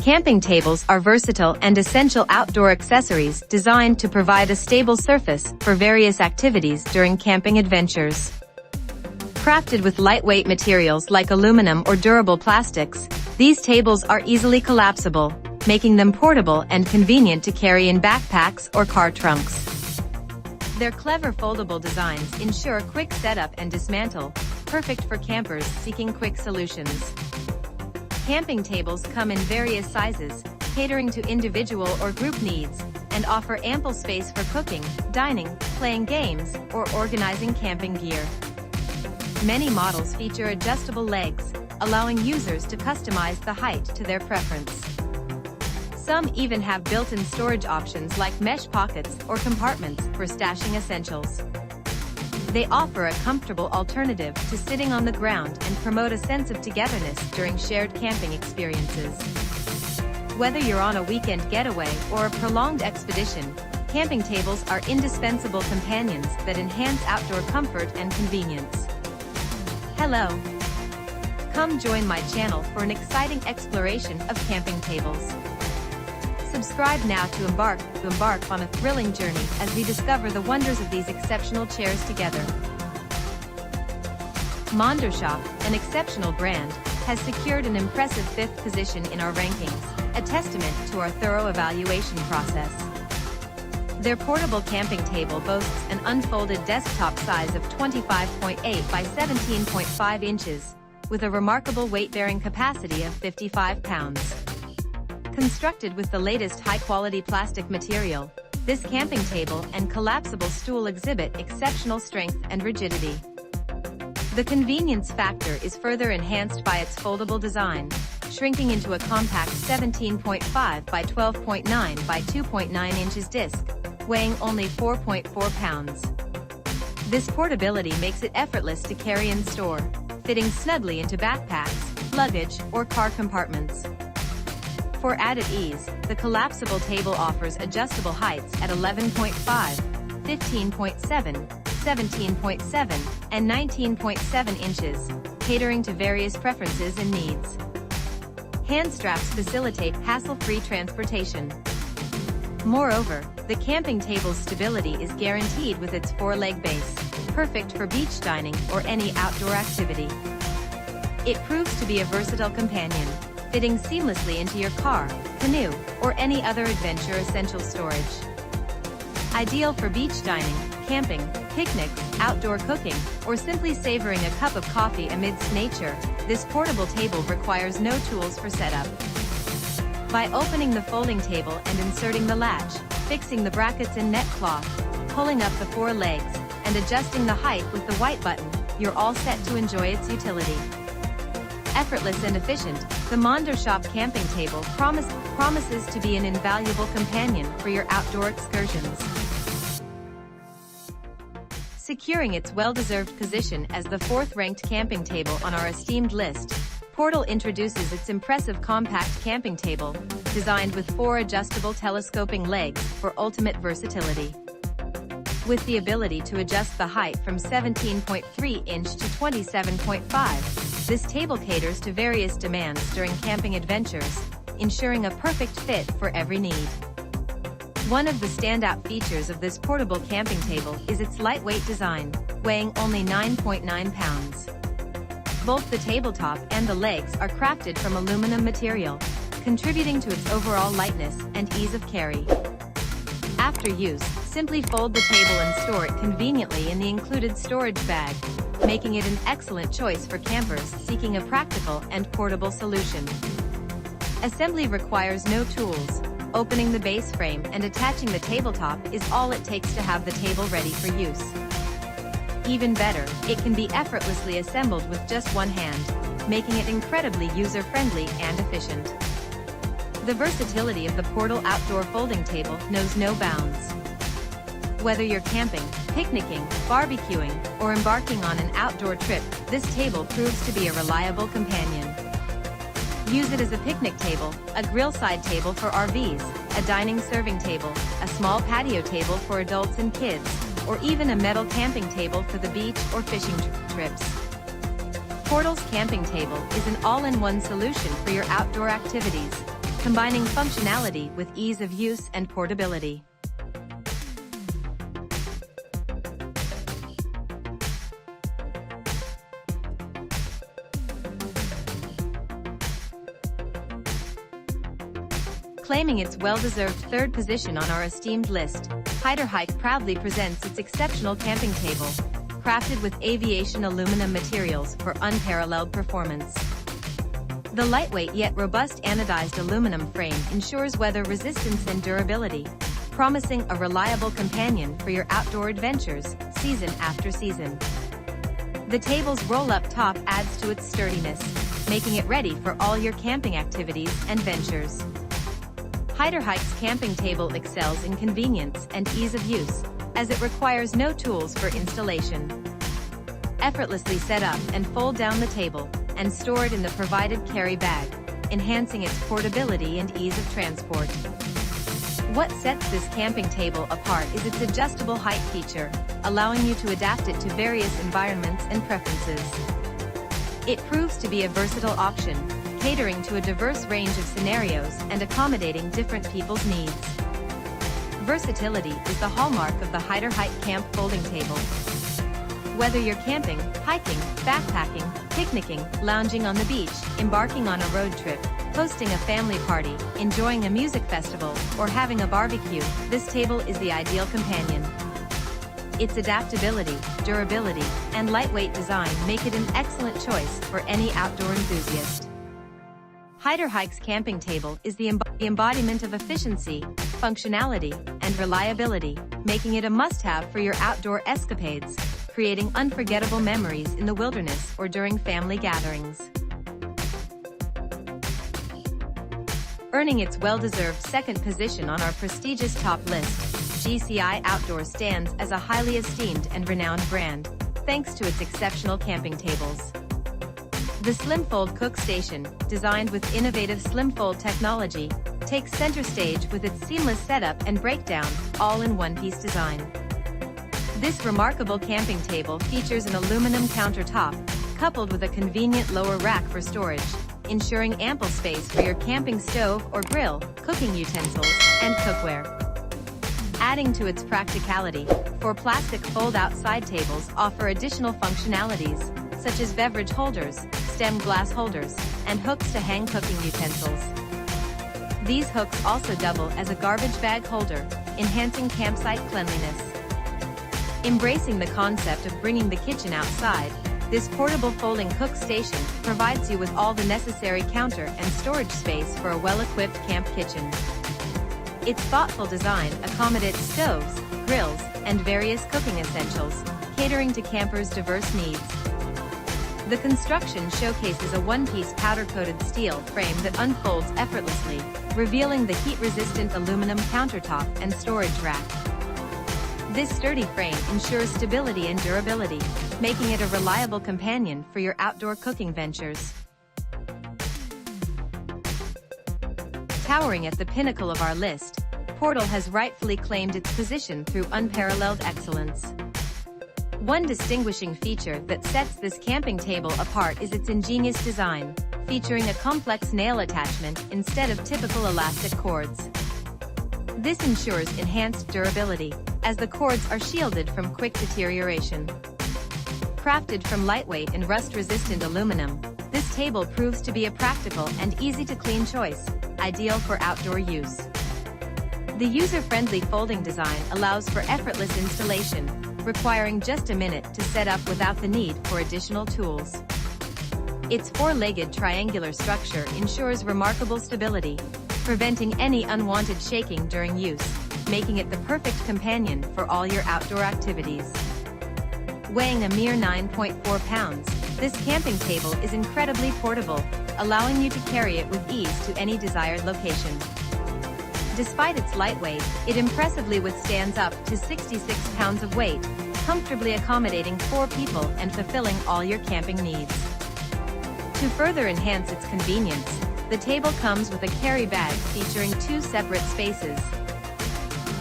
camping tables are versatile and essential outdoor accessories designed to provide a stable surface for various activities during camping adventures. Crafted with lightweight materials like aluminum or durable plastics, these tables are easily collapsible, making them portable and convenient to carry in backpacks or car trunks. Their clever foldable designs ensure quick setup and dismantle, perfect for campers seeking quick solutions. Camping tables come in various sizes, catering to individual or group needs, and offer ample space for cooking, dining, playing games, or organizing camping gear. Many models feature adjustable legs, allowing users to customize the height to their preference. Some even have built-in storage options like mesh pockets or compartments for stashing essentials. They offer a comfortable alternative to sitting on the ground and promote a sense of togetherness during shared camping experiences. Whether you're on a weekend getaway or a prolonged expedition, camping tables are indispensable companions that enhance outdoor comfort and convenience. Hello! Come join my channel for an exciting exploration of camping tables. Subscribe now to embark on a thrilling journey as we discover the wonders of these exceptional chairs together. Mondoshop, an exceptional brand, has secured an impressive 5th position in our rankings, a testament to our thorough evaluation process. Their portable camping table boasts an unfolded desktop size of 25.8 by 17.5 inches, with a remarkable weight-bearing capacity of 55 pounds. Constructed with the latest high-quality plastic material, this camping table and collapsible stool exhibit exceptional strength and rigidity. The convenience factor is further enhanced by its foldable design, shrinking into a compact 17.5 by 12.9 by 2.9 inches disc, weighing only 4.4 pounds. This portability makes it effortless to carry and store, fitting snugly into backpacks, luggage, or car compartments. For added ease, the collapsible table offers adjustable heights at 11.5, 15.7, 17.7, and 19.7 inches, catering to various preferences and needs. Hand straps facilitate hassle-free transportation. Moreover, the camping table's stability is guaranteed with its 4-leg base, perfect for beach dining or any outdoor activity. It proves to be a versatile companion, fitting seamlessly into your car, canoe, or any other adventure essential storage. Ideal for beach dining, camping, picnics, outdoor cooking, or simply savoring a cup of coffee amidst nature, this portable table requires no tools for setup. By opening the folding table and inserting the latch, fixing the brackets and neck cloth, pulling up the 4 legs, and adjusting the height with the white button, you're all set to enjoy its utility. Effortless and efficient, the Mondoshop camping table promises to be an invaluable companion for your outdoor excursions. Securing its well-deserved position as the 4th-ranked camping table on our esteemed list, Protable introduces its impressive compact camping table, designed with 4 adjustable telescoping legs for ultimate versatility. With the ability to adjust the height from 17.3 inch to 27.5, this table caters to various demands during camping adventures, ensuring a perfect fit for every need. One of the standout features of this portable camping table is its lightweight design, weighing only 9.9 pounds. Both the tabletop and the legs are crafted from aluminum material, contributing to its overall lightness and ease of carry. After use, simply fold the table and store it conveniently in the included storage bag, making it an excellent choice for campers seeking a practical and portable solution. Assembly requires no tools. Opening the base frame and attaching the tabletop is all it takes to have the table ready for use. Even better, it can be effortlessly assembled with just one hand, making it incredibly user-friendly and efficient. The versatility of the Protable outdoor folding table knows no bounds. Whether you're camping, picnicking, barbecuing, or embarking on an outdoor trip, this table proves to be a reliable companion. Use it as a picnic table, a grill side table for RVs, a dining serving table, a small patio table for adults and kids, or even a metal camping table for the beach or fishing trips. Protable's camping table is an all-in-one solution for your outdoor activities, combining functionality with ease of use and portability. Claiming its well-deserved third position on our esteemed list, HITORHIKE proudly presents its exceptional camping table, crafted with aviation aluminum materials for unparalleled performance. The lightweight yet robust anodized aluminum frame ensures weather resistance and durability, promising a reliable companion for your outdoor adventures, season after season. The table's roll-up top adds to its sturdiness, making it ready for all your camping activities and ventures. HITORHIKE's camping table excels in convenience and ease of use, as it requires no tools for installation. Effortlessly set up and fold down the table, and store it in the provided carry bag, enhancing its portability and ease of transport. What sets this camping table apart is its adjustable height feature, allowing you to adapt it to various environments and preferences. It proves to be a versatile option, catering to a diverse range of scenarios and accommodating different people's needs. Versatility is the hallmark of the HITORHIKE camp folding table. Whether you're camping, hiking, backpacking, picnicking, lounging on the beach, embarking on a road trip, hosting a family party, enjoying a music festival, or having a barbecue, this table is the ideal companion. Its adaptability, durability, and lightweight design make it an excellent choice for any outdoor enthusiast. HITORHIKE's camping table is the embodiment of efficiency, functionality, and reliability, making it a must-have for your outdoor escapades, creating unforgettable memories in the wilderness or during family gatherings. Earning its well-deserved second position on our prestigious top list, GCI Outdoor stands as a highly esteemed and renowned brand, thanks to its exceptional camping tables. The SlimFold Cook Station, designed with innovative SlimFold technology, takes center stage with its seamless setup and breakdown, all in one-piece design. This remarkable camping table features an aluminum countertop, coupled with a convenient lower rack for storage, ensuring ample space for your camping stove or grill, cooking utensils, and cookware. Adding to its practicality, four plastic fold-out side tables offer additional functionalities, such as beverage holders, stemmed glass holders, and hooks to hang cooking utensils. These hooks also double as a garbage bag holder, enhancing campsite cleanliness. Embracing the concept of bringing the kitchen outside, this portable folding cook station provides you with all the necessary counter and storage space for a well-equipped camp kitchen. Its thoughtful design accommodates stoves, grills, and various cooking essentials, catering to campers' diverse needs. The construction showcases a one-piece powder-coated steel frame that unfolds effortlessly, revealing the heat-resistant aluminum countertop and storage rack. This sturdy frame ensures stability and durability, making it a reliable companion for your outdoor cooking ventures. Towering at the pinnacle of our list, Protable has rightfully claimed its position through unparalleled excellence. One distinguishing feature that sets this camping table apart is its ingenious design, featuring a complex nail attachment instead of typical elastic cords. This ensures enhanced durability, as the cords are shielded from quick deterioration. Crafted from lightweight and rust-resistant aluminum, this table proves to be a practical and easy-to-clean choice, ideal for outdoor use. The user-friendly folding design allows for effortless installation, requiring just a minute to set up without the need for additional tools. Its four-legged triangular structure ensures remarkable stability, preventing any unwanted shaking during use, making it the perfect companion for all your outdoor activities. Weighing a mere 9.4 pounds, this camping table is incredibly portable, allowing you to carry it with ease to any desired location. Despite its lightweight, it impressively withstands up to 66 pounds of weight, comfortably accommodating 4 people and fulfilling all your camping needs. To further enhance its convenience, the table comes with a carry bag featuring 2 separate spaces.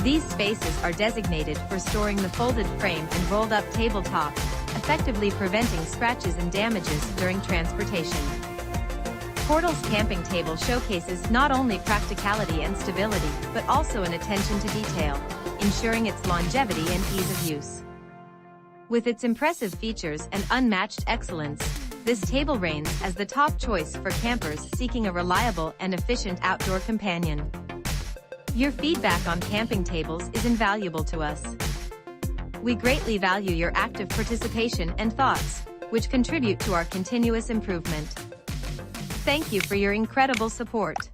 These spaces are designated for storing the folded frame and rolled-up tabletop, effectively preventing scratches and damages during transportation. Portable's camping table showcases not only practicality and stability, but also an attention to detail, ensuring its longevity and ease of use. With its impressive features and unmatched excellence, this table reigns as the top choice for campers seeking a reliable and efficient outdoor companion. Your feedback on camping tables is invaluable to us. We greatly value your active participation and thoughts, which contribute to our continuous improvement. Thank you for your incredible support.